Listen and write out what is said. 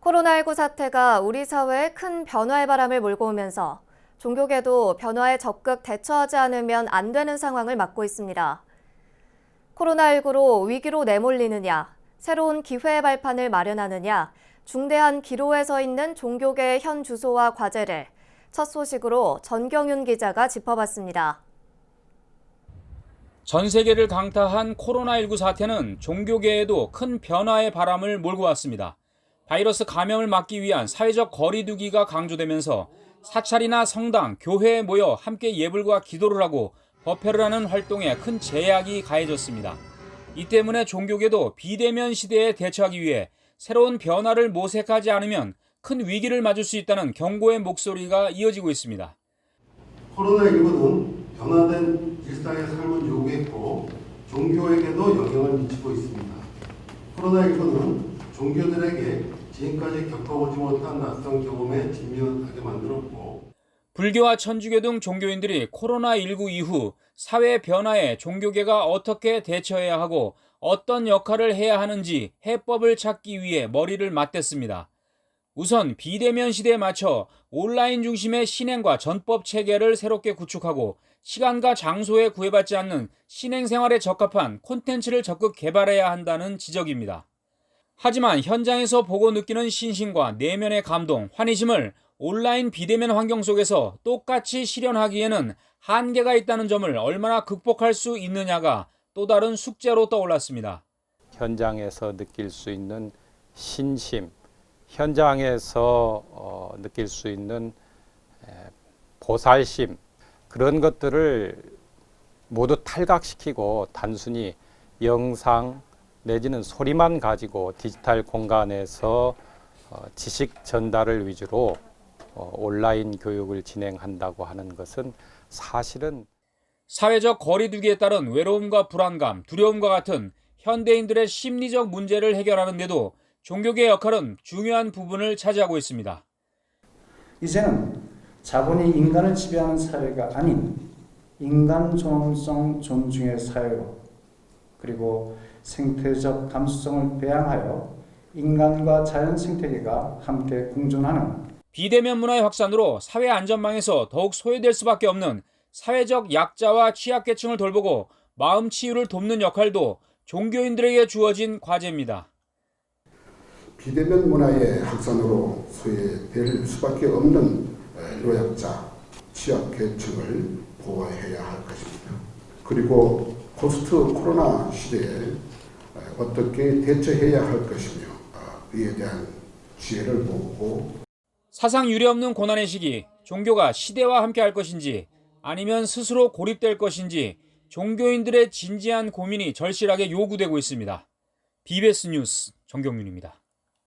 코로나19 사태가 우리 사회에 큰 변화의 바람을 몰고 오면서 종교계도 변화에 적극 대처하지 않으면 안 되는 상황을 맞고 있습니다. 코로나19로 위기로 내몰리느냐, 새로운 기회의 발판을 마련하느냐, 중대한 기로에 서 있는 종교계의 현 주소와 과제를 첫 소식으로 전경윤 기자가 짚어봤습니다. 전 세계를 강타한 코로나19 사태는 종교계에도 큰 변화의 바람을 몰고 왔습니다. 바이러스 감염을 막기 위한 사회적 거리 두기가 강조되면서 사찰이나 성당, 교회에 모여 함께 예불과 기도를 하고 법회를 하는 활동에 큰 제약이 가해졌습니다. 이 때문에 종교계도 비대면 시대에 대처하기 위해 새로운 변화를 모색하지 않으면 큰 위기를 맞을 수 있다는 경고의 목소리가 이어지고 있습니다. 코로나19는 변화된 일상의 삶을 요구했고 종교에게도 영향을 미치고 있습니다. 코로나19는 종교들에게 지금까지 겪어보지 못한 낯선 경험에 직면하게 만들었고 불교와 천주교 등 종교인들이 코로나19 이후 사회 변화에 종교계가 어떻게 대처해야 하고 어떤 역할을 해야 하는지 해법을 찾기 위해 머리를 맞댔습니다. 우선 비대면 시대에 맞춰 온라인 중심의 신행과 전법 체계를 새롭게 구축하고 시간과 장소에 구애받지 않는 신행생활에 적합한 콘텐츠를 적극 개발해야 한다는 지적입니다. 하지만 현장에서 보고 느끼는 신심과 내면의 감동, 환희심을 온라인 비대면 환경 속에서 똑같이 실현하기에는 한계가 있다는 점을 얼마나 극복할 수 있느냐가 또 다른 숙제로 떠올랐습니다. 현장에서 느낄 수 있는 신심, 현장에서 느낄 수 있는 보살심, 그런 것들을 모두 탈각시키고 단순히 영상 내지는 소리만 가지고 디지털 공간에서 지식 전달을 위주로 온라인 교육을 진행한다고 하는 것은 사실은 사회적 거리 두기에 따른 외로움과 불안감, 두려움과 같은 현대인들의 심리적 문제를 해결하는 데도 종교계의 역할은 중요한 부분을 차지하고 있습니다. 이제는 자본이 인간을 지배하는 사회가 아닌 인간 존엄성 존중의 사회로, 그리고 생태적 감수성을 배양하여 인간과 자연 생태계가 함께 공존하는 비대면 문화의 확산으로 사회 안전망에서 더욱 소외될 수밖에 없는 사회적 약자와 취약계층을 돌보고 마음 치유를 돕는 역할도 종교인들에게 주어진 과제입니다. 비대면 문화의 확산으로 소외될 수밖에 없는 노약자, 취약계층을 보호해야 할 것입니다. 그리고 포스트 코로나 시대에 어떻게 대처해야 할 것이며 이에 대한 지혜를 모으고 사상 유례없는 고난의 시기, 종교가 시대와 함께 할 것인지 아니면 스스로 고립될 것인지 종교인들의 진지한 고민이 절실하게 요구되고 있습니다. BBS 뉴스 정경윤입니다.